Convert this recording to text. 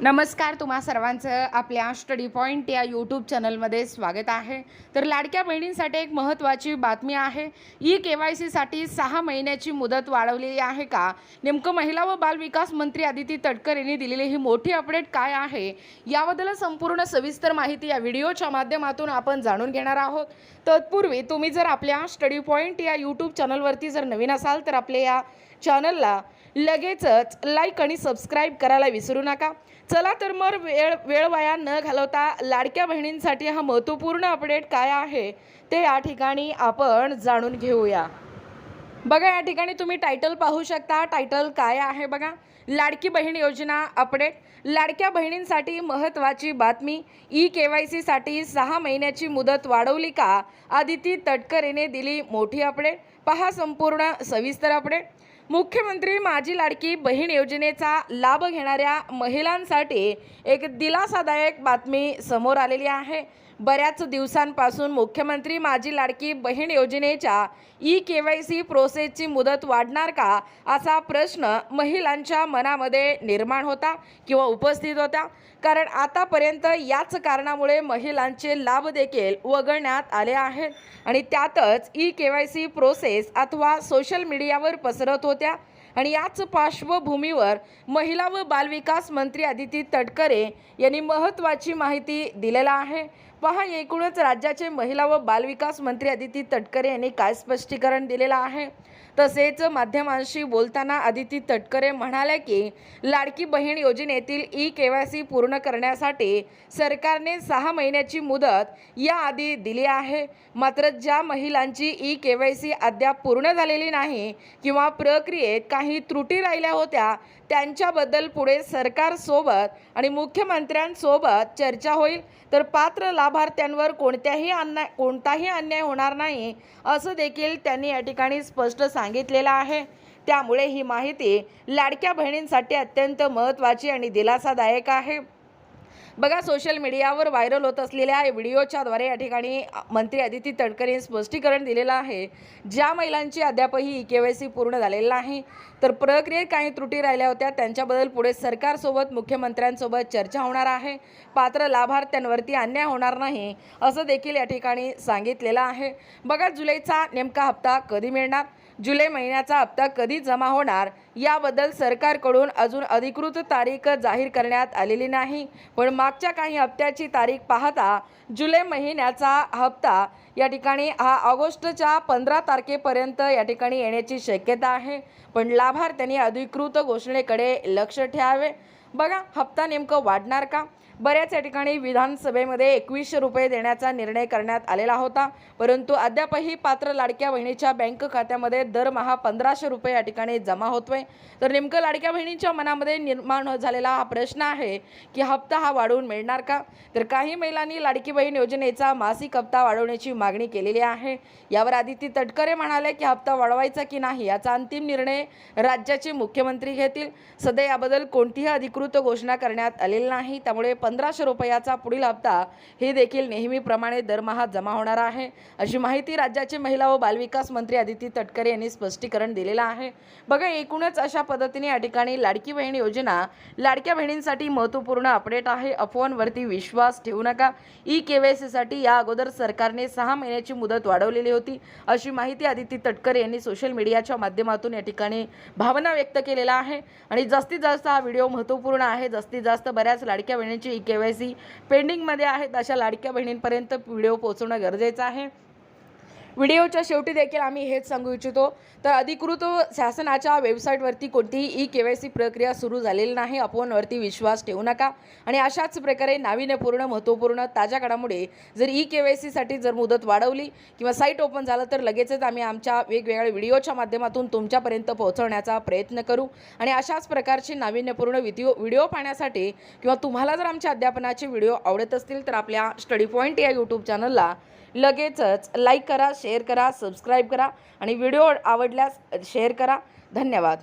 नमस्कार, तुम्हा सर्वांचं आपल्या स्टडी पॉइंट या यूट्यूब चॅनलमध्ये स्वागत आहे। तर लाडक्या बहिणींसाठी एक महत्त्वाची बातमी आहे। ई-KYCसाठी 6 महिन्याची मुदत वाढवलेली आहे का? नेमकं महिला व बालविकास मंत्री अदिती तटकर यांनी दिलेली ही मोठी अपडेट काय आहे, याबद्दल संपूर्ण सविस्तर माहिती या व्हिडिओच्या माध्यमातून आपण जाणून घेणार आहोत। तत्पूर्वी तुम्ही जर आपल्या स्टडी पॉइंट या यूट्यूब चॅनलवरती जर नवीन असाल तर आपल्या या चॅनलला लगेचच लाईक आणि सबस्क्राईब करायला विसरू नका। चला तर मग वेळ वाया न घालवता लाडक्या बहिणींसाठी हा महत्त्वपूर्ण अपडेट काय आहे ते या ठिकाणी आपण जाणून घेऊया। बघा, या ठिकाणी तुम्ही टायटल पाहू शकता। टायटल काय आहे बघा, लाडकी बहीण योजना अपडेट। लाडक्या बहिणींसाठी महत्त्वाची बातमी, ई-KYCसाठी 6 महिन्याची मुदत वाढवली का? अदिती तटकर यांनी दिली मोठी अपडेट। पहा संपूर्ण सविस्तर अपडेट। मुख्यमंत्री माझी लाडकी बहीण योजनेचा लाभ घेणाऱ्या महिलांसाठी एक दिलासादायक बातमी समोर आलेली आहे। बऱ्याच दिवसांपासून मुख्यमंत्री माझी लाडकी बहीण योजनेच्या ई-KYC प्रोसेसची मुदत वाढणार का असा प्रश्न महिलांच्या मनामध्ये निर्माण होता किंवा उपस्थित होता। कारण आतापर्यंत याच कारणामुळे महिलांचे लाभ देखील वगळण्यात आले आहेत आणि त्यातच ई-KYC प्रोसेस अथवा सोशल मीडियावर पसरत होत्या। आणि याच पार्श्वभूमीवर महिला व बालविकास मंत्री अदिती तटकरे यांनी महत्त्वाची माहिती दिलेला आहे। पहा, एकूणच राज्याचे महिला व बालविकास मंत्री अदिती तटकरे यांनी काय स्पष्टीकरण दिलेलं आहे। तसेच माध्यमांशी बोलताना अदिती तटकरे म्हणाले की लाडकी बहीण योजनेतील ई-KYC पूर्ण करण्यासाठी सरकारने 6 महिन्याची मुदत याआधी दिली आहे। मात्र ज्या महिलांची ई-KYC अद्याप पूर्ण झालेली नाही किंवा प्रक्रियेत काही त्रुटी राहिल्या होत्या त्यांच्याबद्दल पुढे सरकारसोबत आणि मुख्यमंत्र्यांसोबत चर्चा होईल। तर पात्र लाभार्थ्यांवर कोणताही अन्याय होणार नाही असं देखील त्यांनी या ठिकाणी स्पष्ट सांगितलेलं आहे। त्यामुळे ही माहिती लाडक्या बहिणींसाठी अत्यंत महत्त्वाची आणि दिलासादायक आहे। बघा, सोशल मीडियावर व्हायरल होत असलेल्या व्हिडिओच्या द्वारे या ठिकाणी मंत्री अदिती तटकर यांनी स्पष्टीकरण दिलेलं आहे। ज्या महिलांची अद्यापही ई-KYC पूर्ण झालेली नाही तर प्रक्रियेत काही त्रुटी राहिल्या होत्या त्यांच्याबद्दल पुढे सरकारसोबत मुख्यमंत्र्यांसोबत चर्चा होणार आहे। पात्र लाभार्थ्यांवरती अन्याय होणार नाही असं देखील या ठिकाणी सांगितलेलं आहे। बघा, जुलैचा नेमका हप्ता कधी मिळणार, जुलै महिन्याचा हप्ता कधी जमा होणार याबद्दल सरकारकडून अजून अधिकृत तारीख जाहीर करण्यात आलेली नाही। पण मागच्या काही हप्त्याची तारीख पाहता जुलै महिन्याचा हप्ता या ठिकाणी हा ऑगस्टच्या 15 तारखेपर्यंत या ठिकाणी येण्याची शक्यता आहे। पण लाभार्थ्यांनी अधिकृत घोषणेकडे लक्ष ठेवावे। बघा, हप्ता नेमकं वाढणार का? बऱ्याच या ठिकाणी विधानसभेमध्ये 2100 रुपये देण्याचा निर्णय करण्यात आलेला होता, परंतु अद्यापही पात्र लाडक्या बहिणीच्या बँक खात्यामध्ये दरमहा 1500 रुपये या ठिकाणी जमा होतोय। तर नेमकं लाडक्या बहिणींच्या मनामध्ये निर्माण झालेला हा प्रश्न आहे की हप्ता हा वाढवून मिळणार का? तर काही महिलांनी लाडकी बहीण योजनेचा मासिक हप्ता वाढवण्याची मागणी केलेली आहे। यावर अदिती तटकरे म्हणाले की हप्ता वाढवायचा की नाही याचा अंतिम निर्णय राज्याचे मुख्यमंत्री घेतील। सध्या याबद्दल कोणतीही अधिकृत घोषणा करण्यात आलेली नाही, त्यामुळे 1500 रुपयाचा पुढील हप्ता हे देखील नेहमीप्रमाणे दरमहा जमा होणार आहे अशी माहिती राज्याचे महिला व बालविकास मंत्री अदिती तटकरे यांनी स्पष्टीकरण दिलेलं आहे। बघा, एकूणच अशा पद्धतीने या ठिकाणी लाडकी बहीण योजना लाडक्या बहिणींसाठी महत्त्वपूर्ण अपडेट आहे। अफवांवरती विश्वास ठेवू नका। ई-KYCसाठी या अगोदर सरकारने 6 महिन्याची मुदत वाढवलेली होती अशी माहिती अदिती तटकरे यांनी सोशल मीडियाच्या माध्यमातून या ठिकाणी भावना व्यक्त केलेला आहे। आणि जास्तीत जास्त हा व्हिडिओ महत्त्वपूर्ण आहे। जास्तीत जास्त बऱ्याच लाडक्या बहिणींची ई-KYC पेंडिंगमध्ये आहेत अशा लाडक्या बहिणींपर्यंत व्हिडिओ पोहोचवणं गरजेचं आहे। व्हिडिओच्या शेवटी देखील आम्ही हेच सांगू इच्छितो, तर अधिकृत शासनाच्या वेबसाईटवरती कोणतीही ई-KYC प्रक्रिया सुरू झालेली नाही। अफवांवरती विश्वास ठेवू नका। आणि अशाच प्रकारे नाविन्यपूर्ण महत्त्वपूर्ण ताज्या घडामोडी जर ई-KYCसाठी जर मुदत वाढवली किंवा साईट ओपन झालं तर लगेचच आम्ही आमच्या वेगवेगळ्या व्हिडिओच्या माध्यमातून तुमच्यापर्यंत पोहोचवण्याचा प्रयत्न करू। आणि अशाच प्रकारचे नाविन्यपूर्ण व्हिडिओ पाहण्यासाठी किंवा तुम्हाला जर आमच्या अध्यापनाचे व्हिडिओ आवडत असतील तर आपल्या स्टडी पॉइंट या यूट्यूब चॅनलला लगेचच लाईक करा, शेअर करा, सबस्क्राईब करा आणि व्हिडिओ आवडल्यास शेअर करा। धन्यवाद।